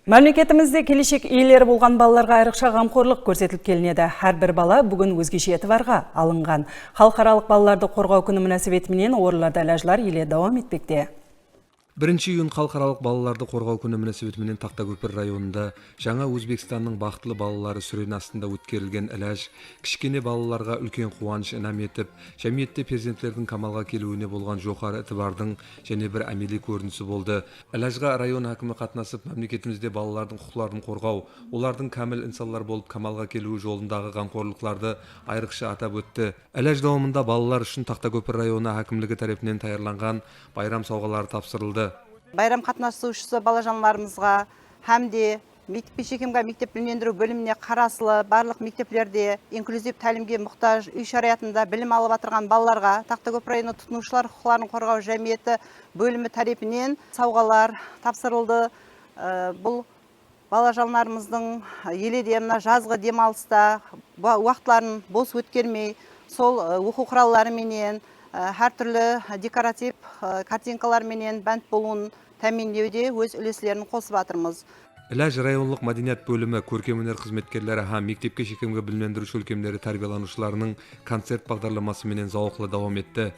Мемлекетімізде келешек иелері болған балаларға айрықша қамқорлық көрсетіліп келінеді. Әр бір бала бүгін өзгеше етібарға алынған. Халықаралық балаларды қорғау күні мұнасабатымен орындарда ләжлар еле давам етпекте. 1 июнь халықаралық балаларды қорғау күні мұнасабатымен Тақтакөпір районында жаңа Өзбекстанның бақытлы балалары сүрен астында өткерілген іләж кішкене балаларға үлкен қуаныш інәм етіп, жәмиетте перзенттердің камалға келуіне болған жоғары ітібардың және бір әмели көрінісі болды. Іләжға район әкімі қатынасып, мемлекетімізде балалардың құқықтарын қорғау, олардың кәміл инсандар болып камалға келуі жолындағы қамқорлықтарды айрықша атап өтті. Іләж дауымында балалар үшін Тақтакөпір районы әкімдігі тарапынан таярланған байрам сауғалары тапсырылды. Байрам қатынасушысы балажанларымызға һәмде мектеп-пешекемге мектеп білімдендіру бөліміне қарасылы барлық мектеплерде инклюзив тәлімге мұқтаж үй шариатында білім алып отырған балаларға Тақтакөпір районы тұтынушылар құқықтарын қорғау жәмиеті бөлімі тарапынан сауғалар тапсырылды. Бұл балажанларымыздың еледе мына жазғы демалыста уақытларын бос өткермей, сол оқу құралдарыменен әртүрлі декоратив картинкаларменен бәнт болуын тәміндеуде өз үлестерін қосып жатырмыз. Іләж районлық мәдениет бөлімі, көркемөнер қызметкерлері һәм мектепке шекемге білімдендіруші өлкемдері тәрбиеланушыларының концерт бағдарламасы менен зауықлы давам етті.